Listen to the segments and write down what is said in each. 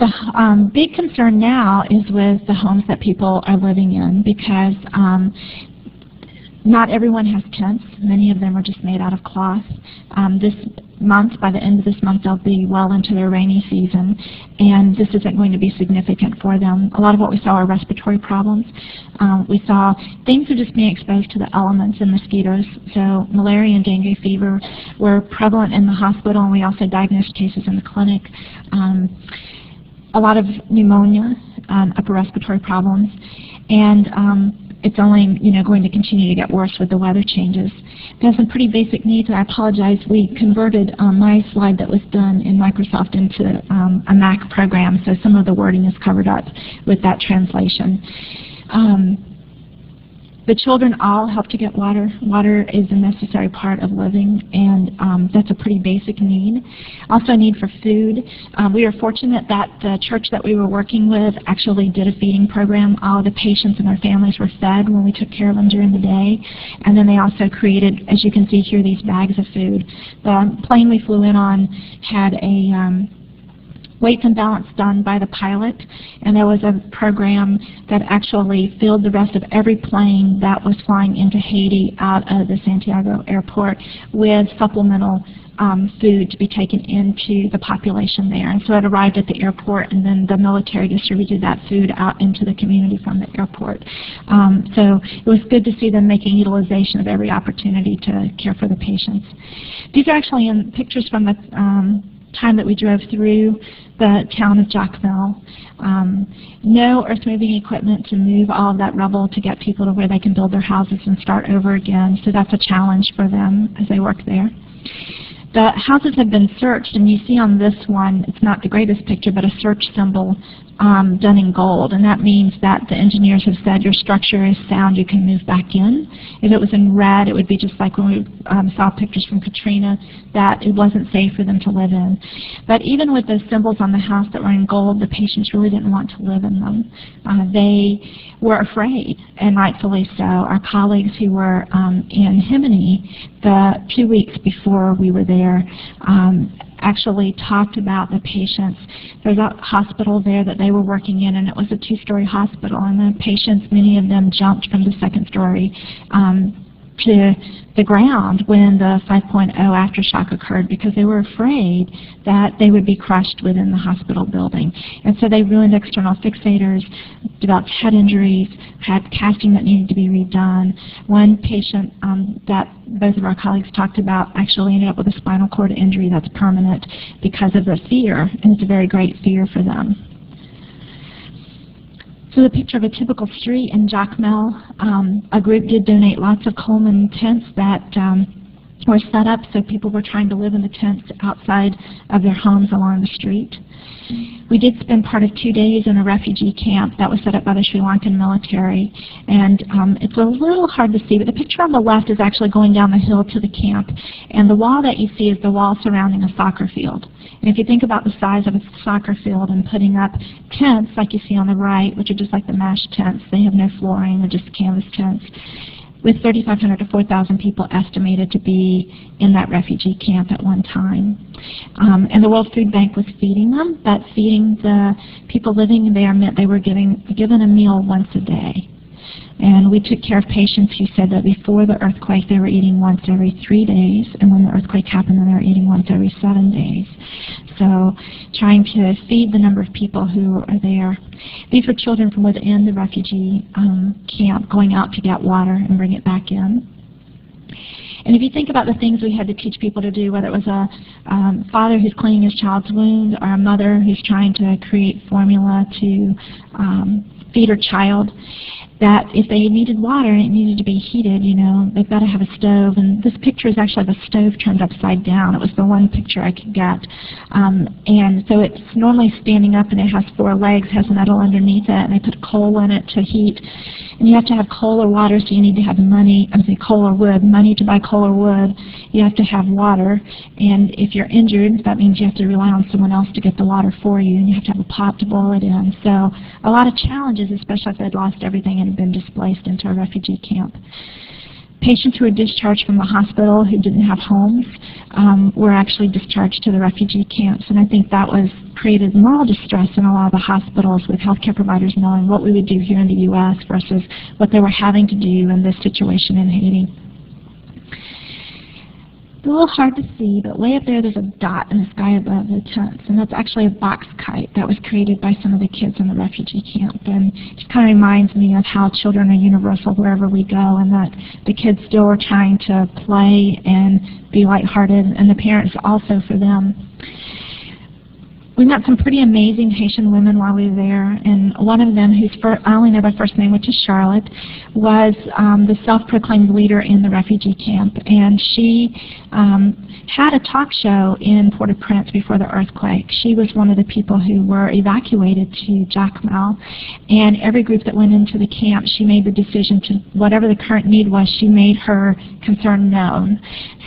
The big concern now is with the homes that people are living in, because not everyone has tents. Many of them are just made out of cloth. This month, by the end of this month, they'll be well into their rainy season, and this isn't going to be significant for them. A lot of what we saw are respiratory problems. We saw things are just being exposed to the elements and mosquitoes. So malaria and dengue fever were prevalent in the hospital, and we also diagnosed cases in the clinic. A lot of pneumonia, upper respiratory problems, and it's only going to continue to get worse with the weather changes. There's some pretty basic needs, and I apologize. We converted my slide that was done in Microsoft into a Mac program, so some of the wording is covered up with that translation. The children all help to get water. Water is a necessary part of living, and that's a pretty basic need. Also a need for food. We were fortunate that the church that we were working with actually did a feeding program. All of the patients and their families were fed when we took care of them during the day. And then they also created, as you can see here, these bags of food. The plane we flew in on had a weights and balance done by the pilot, and there was a program that actually filled the rest of every plane that was flying into Haiti out of the Santiago airport with supplemental food to be taken into the population there. And so it arrived at the airport, and then the military distributed that food out into the community from the airport. So it was good to see them making utilization of every opportunity to care for the patients. These are actually in pictures from the time that we drove through the town of Jacmel. No earth-moving equipment to move all of that rubble to get people to where they can build their houses and start over again, so that's a challenge for them as they work there. The houses have been searched, and you see on this one, it's not the greatest picture, but a search symbol done in gold, and that means that the engineers have said your structure is sound, you can move back in. If it was in red, it would be just like when we saw pictures from Katrina, that it wasn't safe for them to live in. But even with those symbols on the house that were in gold, the patients really didn't want to live in them. They were afraid, and rightfully so. Our colleagues who were in Himini the 2 weeks before we were there actually talked about the patients. There's a hospital there that they were working in, and it was a two-story hospital, and the patients, many of them jumped from the second story to the ground when the 5.0 aftershock occurred, because they were afraid that they would be crushed within the hospital building. And so they ruined external fixators, developed head injuries, had casting that needed to be redone. One patient that both of our colleagues talked about actually ended up with a spinal cord injury that's permanent because of the fear, and it's a very great fear for them. So the picture of a typical street in Jacmel, a group did donate lots of Coleman tents that were set up so people were trying to live in the tents outside of their homes along the street. We did spend part of 2 days in a refugee camp that was set up by the Sri Lankan military, and it's a little hard to see, but the picture on the left is actually going down the hill to the camp, and the wall that you see is the wall surrounding a soccer field. And if you think about the size of a soccer field and putting up tents like you see on the right, which are just like the MASH tents, they have no flooring, they're just canvas tents, with 3,500 to 4,000 people estimated to be in that refugee camp at one time. And the World Food Bank was feeding them, but feeding the people living there meant they were given a meal once a day. And we took care of patients who said that before the earthquake they were eating once every 3 days, and when the earthquake happened then they were eating once every 7 days. So trying to feed the number of people who are there. These were children from within the refugee camp going out to get water and bring it back in. And if you think about the things we had to teach people to do, whether it was a father who's cleaning his child's wound, or a mother who's trying to create formula to feed her child, that if they needed water and it needed to be heated, they've got to have a stove. And this picture is actually the stove turned upside down. It was the one picture I could get. And so it's normally standing up, and it has 4 legs, has metal underneath it, and they put coal in it to heat. And you have to have coal or water, so you need to have coal or wood, money to buy coal or wood. You have to have water. And if you're injured, that means you have to rely on someone else to get the water for you, and you have to have a pot to boil it in. So a lot of challenges, especially if they'd lost everything and been displaced into a refugee camp. Patients who were discharged from the hospital who didn't have homes were actually discharged to the refugee camps, and I think that was created moral distress in a lot of the hospitals with healthcare providers knowing what we would do here in the U.S. versus what they were having to do in this situation in Haiti. It's a little hard to see, but way up there's a dot in the sky above the tents, and that's actually a box kite that was created by some of the kids in the refugee camp. And it just kind of reminds me of how children are universal wherever we go, and that the kids still are trying to play and be lighthearted, and the parents also for them. We met some pretty amazing Haitian women while we were there, and one of them, I only know by first name, which is Charlotte, was the self-proclaimed leader in the refugee camp, and she had a talk show in Port-au-Prince before the earthquake. She was one of the people who were evacuated to Jacmel, and every group that went into the camp, she made the decision to, whatever the current need was, she made her concern known.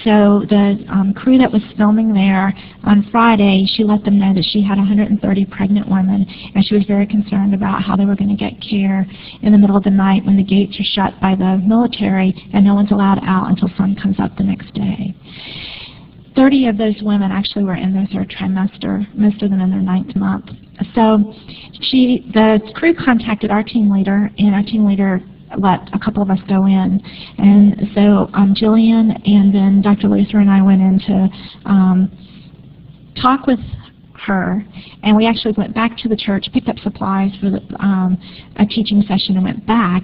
So the crew that was filming there on Friday, she let them know that she had 130 pregnant women, and she was very concerned about how they were going to get care in the middle of the night when the gates are shut by the military and no one's allowed out until sun comes up the next day. 30 of those women actually were in their third trimester, most of them in their 9th month. So the crew contacted our team leader, and our team leader let a couple of us go in. And so Jillian and then Dr. Luther and I went in to talk with her, and we actually went back to the church, picked up supplies for a teaching session, and went back.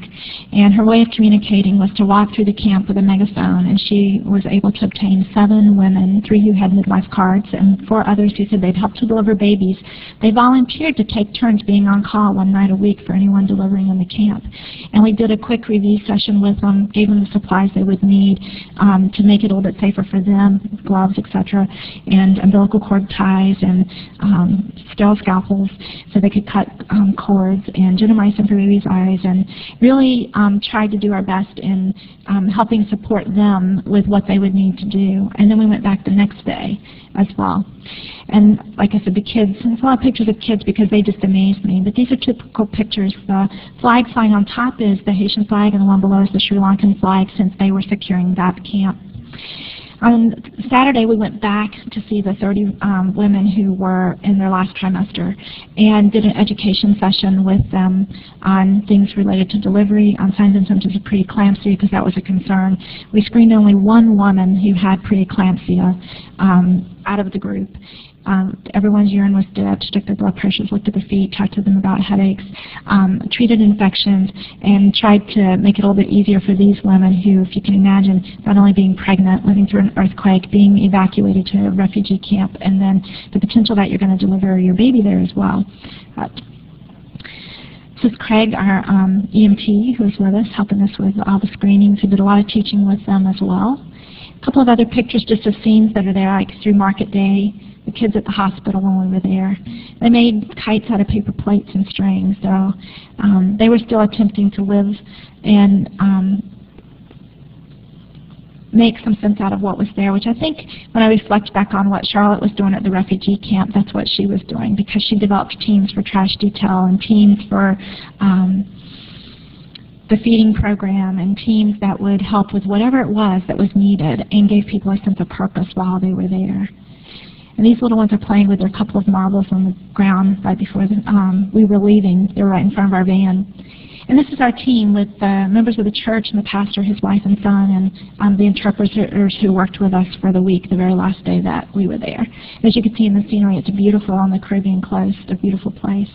And her way of communicating was to walk through the camp with a megaphone, and she was able to obtain 7 women, 3 who had midwife cards, and 4 others who said they'd help to deliver babies. They volunteered to take turns being on call 1 night a week for anyone delivering in the camp. And we did a quick review session with them, gave them the supplies they would need to make it a little bit safer for them, gloves, etc., and umbilical cord ties, and sterile scalpels so they could cut cords, and gentamicin for babies' eyes, and really tried to do our best in helping support them with what they would need to do. And then we went back the next day as well. And like I said, the kids, there's a lot of pictures of kids because they just amazed me, but these are typical pictures. The flag flying on top is the Haitian flag, and the one below is the Sri Lankan flag, since they were securing that camp. On Saturday, we went back to see the 30 women who were in their last trimester and did an education session with them on things related to delivery, on signs and symptoms of preeclampsia, because that was a concern. We screened only 1 woman who had preeclampsia out of the group. Everyone's urine was dipped, checked their blood pressures, looked at their feet, talked to them about headaches, treated infections, and tried to make it a little bit easier for these women who, if you can imagine, not only being pregnant, living through an earthquake, being evacuated to a refugee camp, and then the potential that you're going to deliver your baby there as well. This is Craig, our EMT, who is with us, helping us with all the screenings. We did a lot of teaching with them as well. A couple of other pictures just of scenes that are there, like through Market Day, the kids at the hospital when we were there. They made kites out of paper plates and strings, so they were still attempting to live and make some sense out of what was there, which I think when I reflect back on what Charlotte was doing at the refugee camp, that's what she was doing, because she developed teams for trash detail and teams for the feeding program and teams that would help with whatever it was that was needed and gave people a sense of purpose while they were there. And these little ones are playing with their couple of marbles on the ground right before we were leaving. They were right in front of our van. And this is our team with members of the church and the pastor, his wife and son, and the interpreters who worked with us for the week, the very last day that we were there. As you can see in the scenery, it's beautiful on the Caribbean coast, a beautiful place.